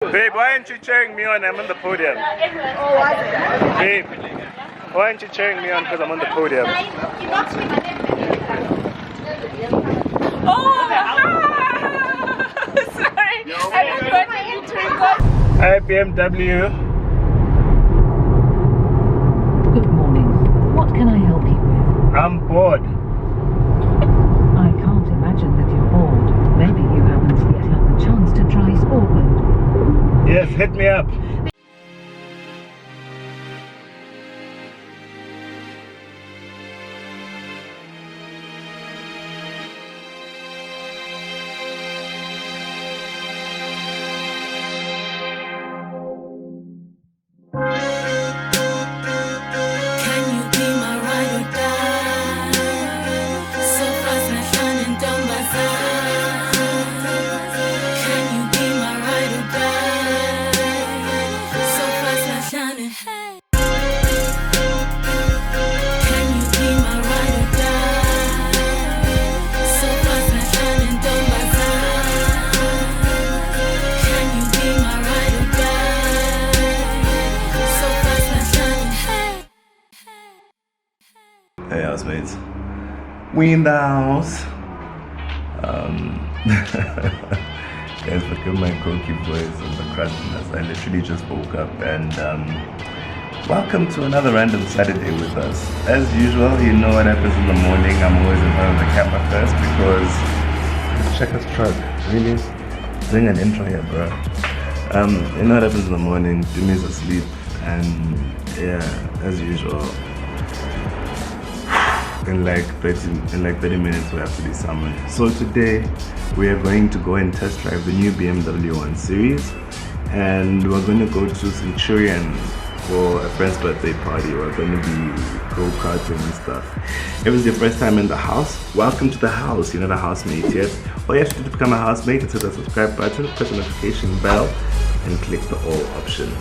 Babe, why aren't you cheering me on? I'm on the podium. Babe, why aren't you cheering me on because I'm on the podium? Oh, sorry. I forgot to record. Hi, BMW. Good morning. What can I help you with? I'm bored. I can't imagine that you're bored. Maybe you haven't yet had the chance to try sport mode. Yes, hit me up. Hey housemates, we in the house. Guys, forgive my croaky voice and the crustiness. I literally just woke up and welcome to another random Saturday with us. As usual, you know what happens in the morning. I'm always in front of the camera first because check this truck. Really? Doing an intro here, bro. You know what happens in the morning. Jimmy's asleep and yeah, as usual. In like 30 minutes we have to be summoned. So today we are going to go and test drive the new BMW 1 Series, and we're going to go to Centurion for a friend's birthday party. We're going to be go-karting and stuff. If it's your first time in the house, welcome to the house. You're not a housemate yet. All you have to do to become a housemate is hit the subscribe button, press the notification bell, and click the all option.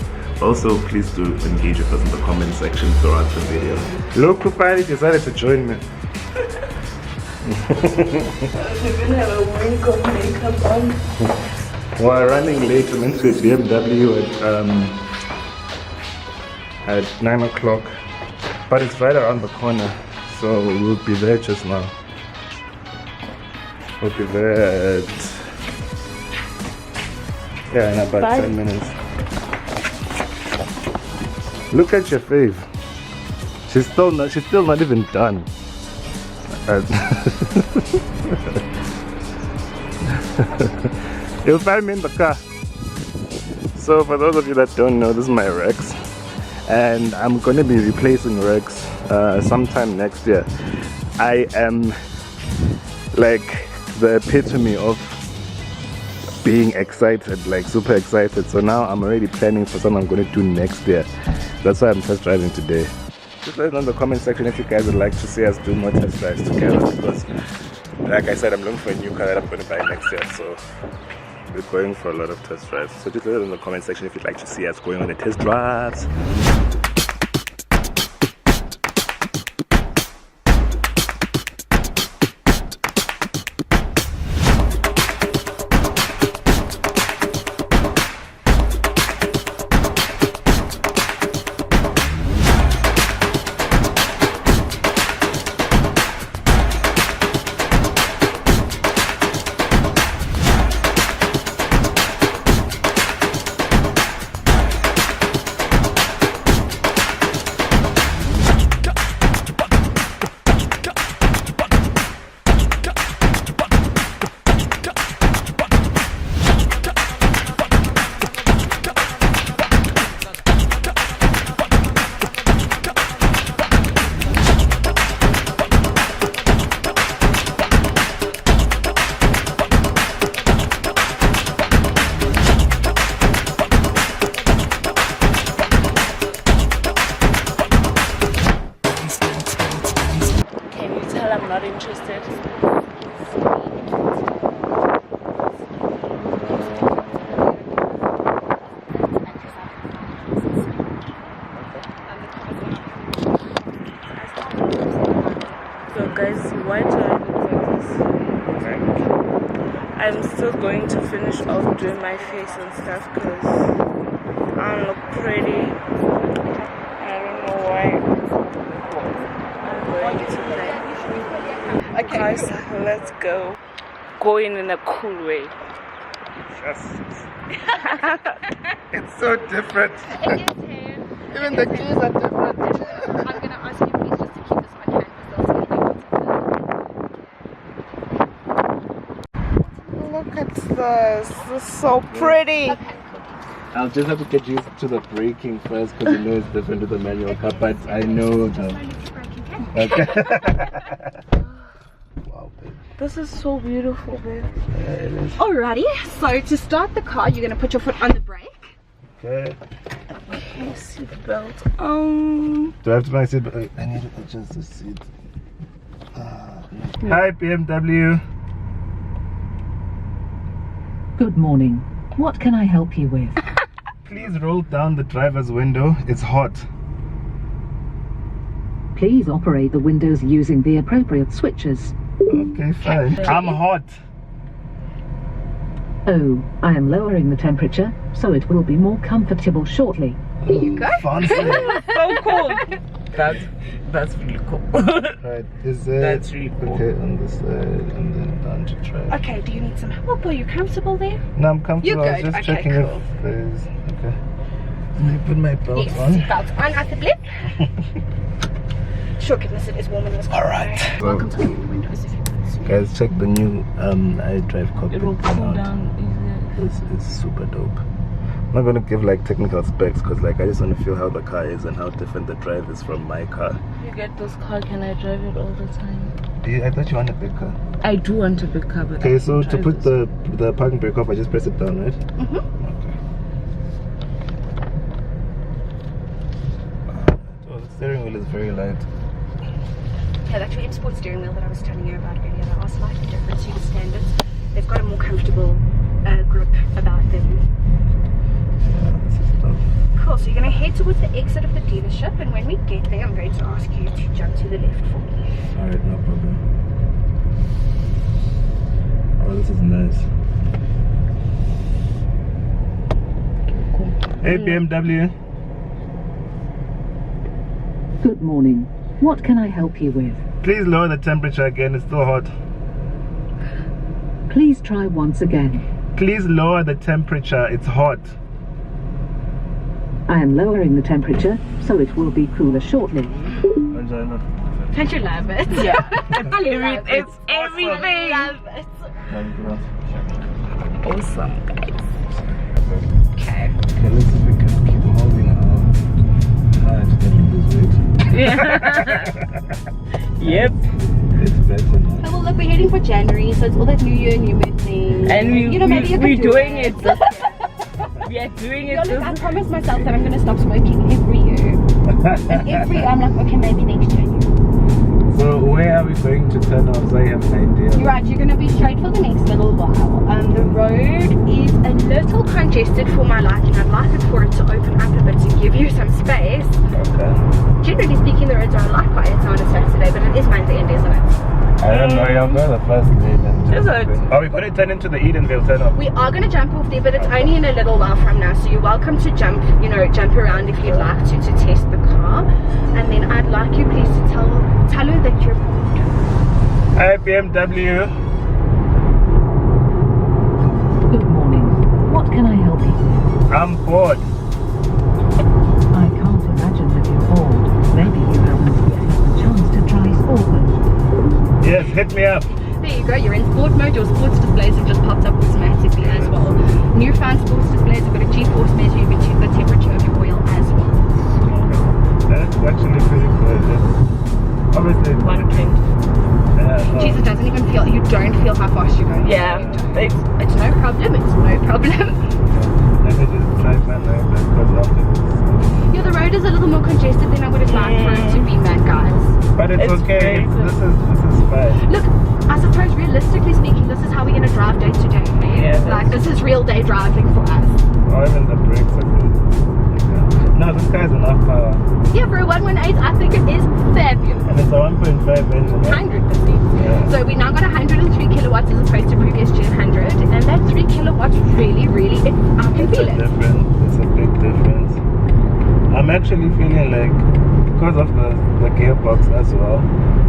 Also, please do engage with us in the comment section throughout the video. Luke finally decided to join me. We're running late. We're meant to be at BMW at 9 o'clock, but it's right around the corner, so we'll be there just now. We'll be there at in about 10 minutes. Look at your fave. She's still not even done. You'll find me in the car. So for those of you that don't know, this is my Rex, and I'm gonna be replacing Rex sometime next year. I am like the epitome of being excited, like super excited. So now I'm already planning for something I'm going to do next year. That's why I'm test driving today. Just let me know in the comment section if you guys would like to see us do more test drives together, because like I said, I'm looking for a new car that I'm going to buy next year, so we're going for a lot of test drives. So just let me know in the comment section if you'd like to see us going on the test drives. finish off doing my face and stuff because I don't look pretty. I don't know why I'm going today. Okay, guys, let's go. Going in a cool way. It's so different. It is here. Even the keys are different. I'm gonna ask you please just to keep this on canvas. Look at this. This is so pretty. I'll just have to get used to the braking first because you know it's different to the manual car, but I know the... Okay. Wow, babe. This is so beautiful, babe. It is. Alrighty, so to start the car, you're gonna put your foot on the brake. Okay. Okay, seatbelt. Do I have to buy a seat? I need to adjust the seat. Hi, BMW. Good morning. What can I help you with? Please roll down the driver's window. It's hot. Please operate the windows using the appropriate switches. Okay, fine. I'm hot. Oh, I am lowering the temperature, so it will be more comfortable shortly. Here you go. Fancy. So cool. That's really cool. Right, is it? That's really cool. Okay, on this side and then down to try. Okay, do you need some help? Are you comfortable there? No, I'm comfortable. You're I was good. just Okay, checking cool. if there's... Okay. Let me put my belt Yes, on. seatbelt on, I believe. Sure, goodness, it is warm in this car. Alright. Welcome to the windows if you want. Guys, check the new iDrive cockpit. It will cool out. down easier. It's super dope. I'm not gonna give like technical specs because like I just want to feel how the car is and how different the drive is from my car. You get this car, can I drive it all the time? I thought you wanted a big car. I do want a big car, but Okay, I so can to drive put this. the parking brake off, I just press it down, right? Mm-hmm. Okay. So the steering wheel is very light. Yeah, that's your M-Sport steering wheel that I was telling you about earlier. They are slightly different to the standards. They've got a more comfortable grip about them. Yeah, this is dope. Cool, so you're going to head towards the exit of the dealership, and when we get there, I'm going to ask you to jump to the left for me. Alright, no problem. Oh, this is nice. Hey, BMW. Good morning. What can I help you with? Please lower the temperature again, it's still hot. Please try once again. Please lower the temperature, it's hot. I am lowering the temperature, so it will be cooler shortly. Don't you love it? Yeah. It's everything. Love it. Awesome, guys. Okay. Okay, let's see if we can keep holding our heart to lose weight. Yep. It's better now. So, well, look, we're heading for January, so it's all that new year, new me thing. And we're doing it. We are doing it. Look, I promised myself that I'm going to stop smoking every year. And every year I'm like, okay, maybe next January. So where are we going to turn off so I have an idea? You're right, you're going to be straight for the next little while. The road is a little congested for my liking. I'd like it for it to open up a bit to give you some space. Okay. Generally speaking, the roads are a lot quieter on a Saturday, but it is Monday end, isn't it? I don't know, I'll go the first lane and Is it? Are we going to turn into the Edenville turn off? We are going to jump off there, but it's only in a little while from now, so you're welcome to jump around if you'd like to test the car. And then I'd like you please to tell her that you're bored. Hi, BMW. Good morning. What can I help you with? I'm bored. I can't imagine that you're bored. Maybe you haven't yet had the chance to try Sport Mode. Yes, hit me up. There you go, you're in sport mode. Your sports displays have just popped up automatically as well. Newfound sports displays have got a G-force measure. You can check the temperature of your oil as well. That's actually pretty good. It's obviously One kind. Jesus, doesn't even feel, you don't feel how fast you're going. Yeah. It's no problem, it's no problem. Let me just try my life because after this. Yeah, the road is a little more congested than I would have liked for it to be, Matt, guys. But it's okay. great. This is fine. Look, I suppose realistically speaking, this is how we're going to drive day to day. Yeah, like, this is real day driving for us. Or even the brakes are good. Yeah. No, this guy's enough power. Yeah, for a 118, I think it is Have you? And it's a 1.5 engine. 100%. Yeah. So we now got 103 kilowatts as opposed to previous gen 100, and that 3 kilowatts really, I can feel it. It's a big difference. I'm actually feeling like, because of the gearbox as well.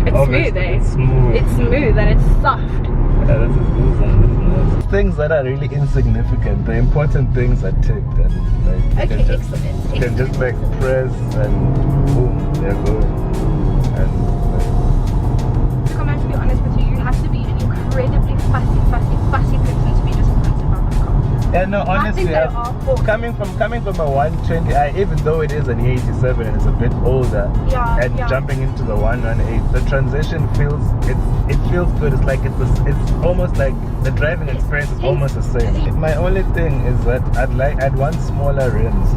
It's obviously smooth, eh? It's smooth. It's smooth and it's soft. Yeah, this is nice. Things that are really insignificant, the important things are ticked, and like Okay, excellent. you can just like press and boom, they're going. And like, Come on, to be honest with you, you have to be an incredibly fussy person to be disappointed about the car. yeah, no, honestly, I think they are forced. coming from a 120i, even though it is an E87 and it's a bit older, Yeah, and yeah. jumping into the 118, the transition feels good. It's like it's almost like the driving experience is almost the same. My only thing is that I'd want smaller rims.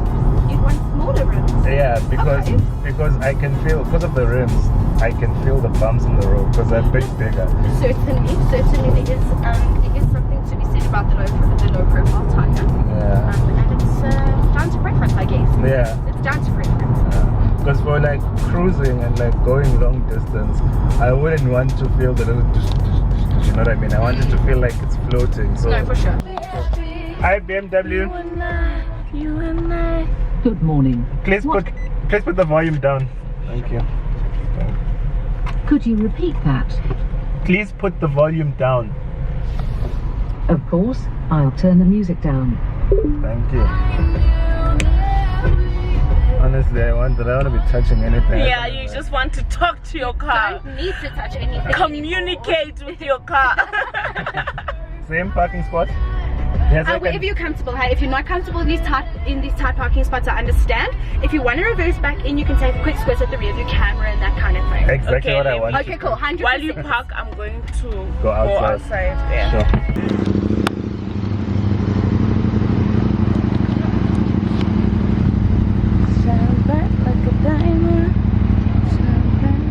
You want smaller rims? Yeah, because I can feel, because of the rims, I can feel the bumps in the road because they're a bit bigger. Certainly there is something to be said about the low profile tire. Yeah. And it's down to preference, I guess. Yeah. It's down to preference. Because for like cruising and like going long distance, I wouldn't want to feel the little, you know what I mean? I want it to feel like it's floating. So. No, for sure. Hi BMW. You and I. Good morning. Please put the volume down. Thank you. Could you repeat that? Please put the volume down. Of course, I'll turn the music down. Thank you. Honestly, I want to be touching anything. Yeah, you just want to talk to your car. Don't need to touch anything. Communicate with your car. Same parking spot? Yes, Wherever you're comfortable. Hey, if you're not comfortable in these tight parking spots, I understand. If you want to reverse back in, you can take a quick squiz at the rear of your camera and that kind of thing. Exactly Okay, what I want. Okay, cool. 100%. While you park, I'm going to Go outside. Yeah. Sure. Shine bright like a diamond. Shine bright.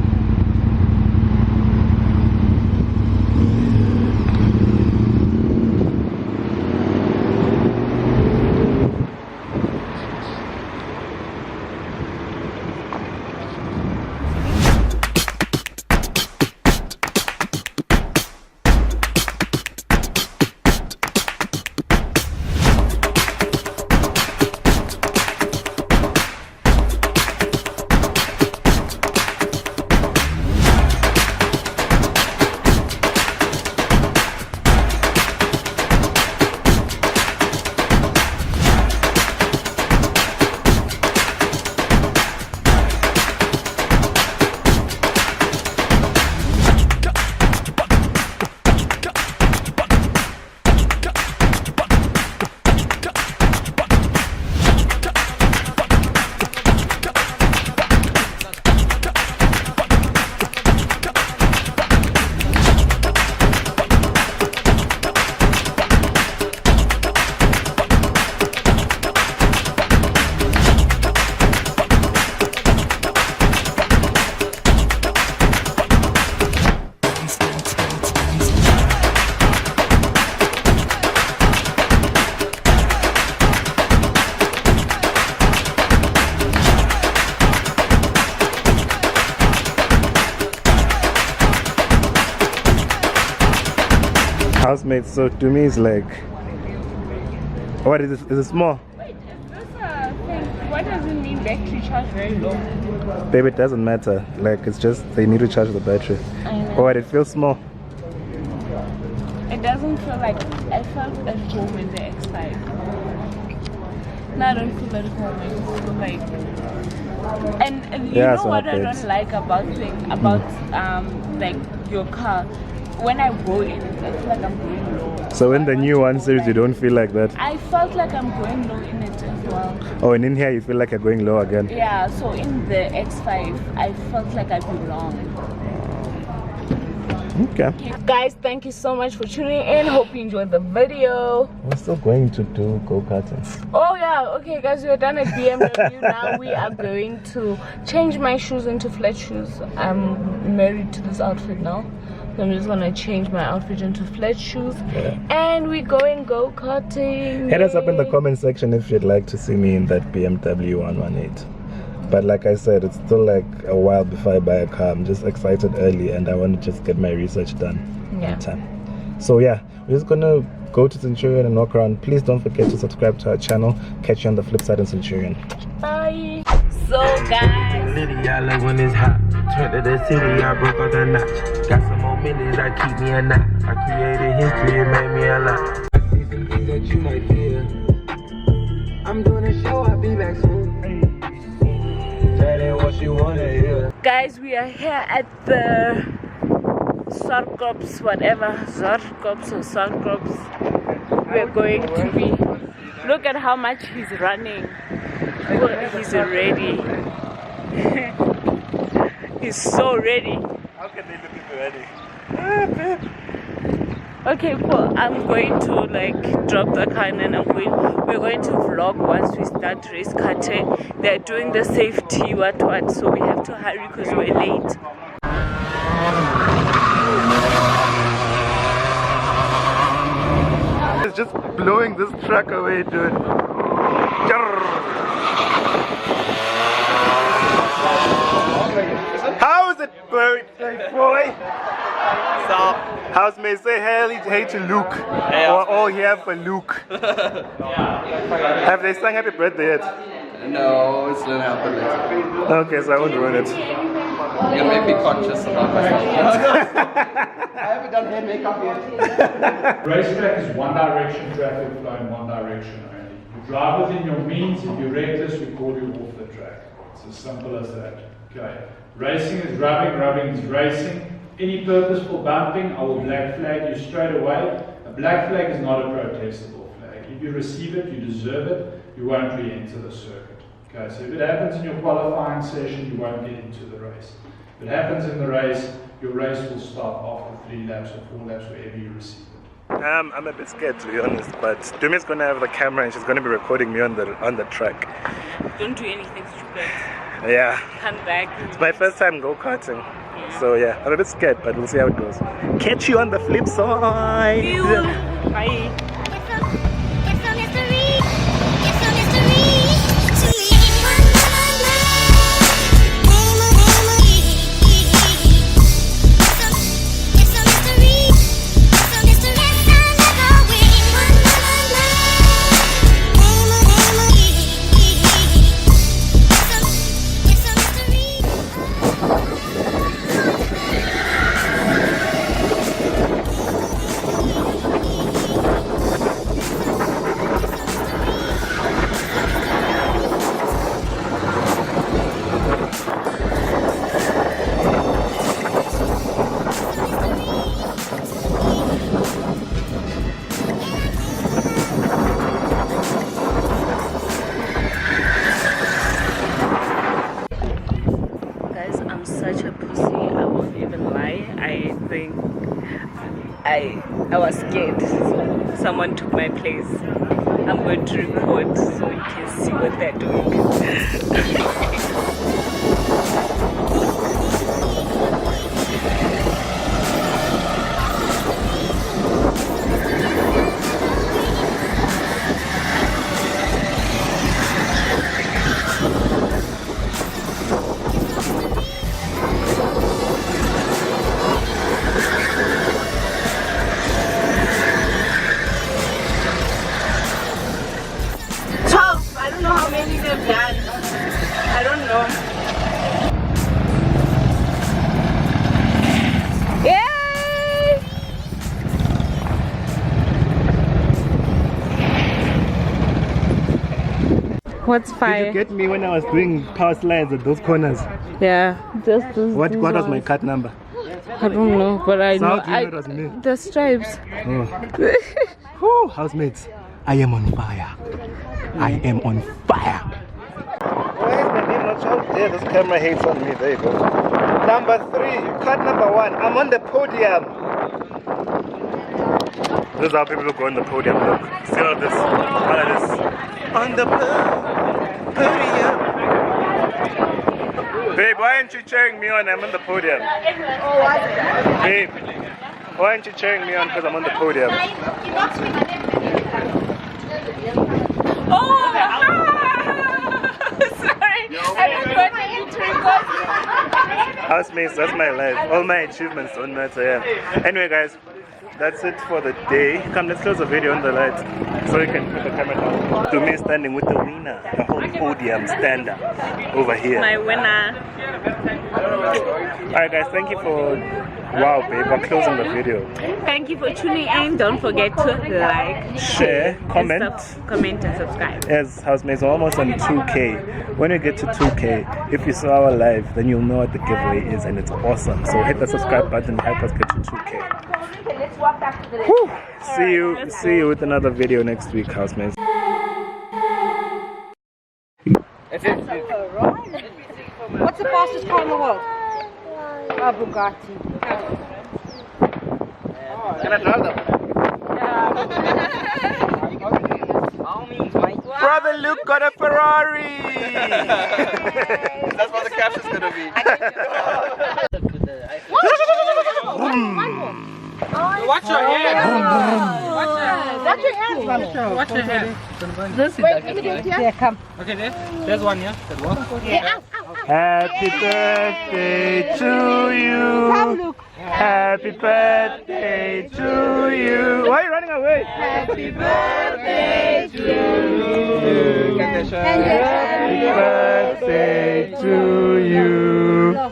Housemates, so to me it's like, what is it? Is it small? Wait, is this a thing? What does it mean battery charge very low? Babe, it doesn't matter. Like, it's just they need to charge the battery. I know. Or it feels small. It doesn't feel like I felt at home in the X5. No, I don't feel at home. I just feel like, and you Yeah, know so what I babes. don't like about like your car. When I go in, I feel like I'm going low. So in the new 1 series, you don't feel like that? I felt like I'm going low in it as well. Oh, and in here you feel like you're going low again? Yeah, so in the X5, I felt like I belong. Okay. Guys, thank you so much for tuning in. Hope you enjoyed the video. We're still going to do go-karting. Oh yeah, okay guys, we're done at BMW. Now we are going to change my shoes into flat shoes. I'm married to this outfit now, so I'm just gonna change my outfit into flat shoes. And we're going go-karting. Hit us up in the comment section if you'd like to see me in that BMW 118. But like I said, it's still like a while before I buy a car. I'm just excited early and I want to just get my research done on time. So yeah, we're just gonna go to Centurion and walk around. Please don't forget to subscribe to our channel. Catch you on the flip side in Centurion. Bye. So guys, Litty, I love when it's hot. Turned to the city, I broke out the notch. Got some more millions, I keep me a knot. I created history, it made me a lot. I see some things that you might fear. I'm doing a show, I'll be back soon. That ain't what you wanna hear. guys, we are here at the Sarkops, whatever, Zarkops or Sarkops. We're going to be. Look at how much he's running. Look, he's ready. He's so ready. How can they look ready? Okay, well, I'm going to like drop the car and then we're going to vlog once we start race cutting. They're doing the safety what, so we have to hurry because we're late. It's just blowing this truck away, dude. How is it, bird? Boy? Stop. Housemates, say hey to Luke. Or all here for Luke. Have they sung happy birthday yet? No, it's gonna happen later. Okay, so I won't ruin it. You make me conscious about myself. I haven't done hair makeup yet. Racetrack is one direction traffic flow in one direction only. You drive within your means. If you're reckless, we call you off the track. It's as simple as that. Okay. Racing is rubbing, rubbing is racing. Any purposeful bumping, I will black flag you straight away. A black flag is not a protestable flag. If you receive it, you deserve it. You won't re-enter the circuit. Okay, so if it happens in your qualifying session, you won't get into the race. If it happens in the race, your race will stop after 3 laps or 4 laps, wherever you receive it. I'm a bit scared, to be honest, but Dumi's gonna have the camera and she's gonna be recording me on the track. Don't do anything stupid. Yeah. Come back. It's my first time go-karting. So yeah, I'm a bit scared, but we'll see how it goes. Catch you on the flip side. Bye. I was scared, so someone took my place. I'm going to record so you can see what they're doing. What's fire? Did you get me when I was doing power slides at those corners? Yeah, just this. What was my cut number? I don't know, but I know. It was me. The stripes. Oh. Whew, housemates, I am on fire. I am on fire. Why is my name not out there? This camera hates on me. There you go. Number 3, cut number 1. I'm on the podium. This is how people go on the podium. Look, see all this. All of this. On the podium. Babe, why aren't you cheering me on? I'm on the podium. Babe, why aren't you cheering me on? Because I'm on the podium. Oh! Sorry, I forgot housemates, that's my life. All my achievements don't matter, yeah. Anyway, guys, that's it for the day. Come, let's close the video on the light so you can put the camera down. To me standing with the winner, the whole podium stander over here. My winner. Alright guys, thank you for, wow babe, we're closing the video. Thank you for tuning in. Don't forget to like, share, comment and subscribe. Yes, housemates, we're almost on 2K. When you get to 2K, if you saw our live, then you'll know what the giveaway is and it's awesome. So hit the subscribe button to help us get to 2K. Whew. See you with another video next week, housemates. What's the fastest car in the world? A Bugatti. Can I drive them? Brother Luke got a Ferrari! That's what the caption's gonna be. Watch your hand. Watch your hands. Watch your hand. Wait, let me do it here. Yeah, come. Okay, there's one, yeah? That one? Yeah. Happy birthday to you. Come, Luke. Happy birthday to you. Why are you running away? Happy birthday to you. Happy birthday to you.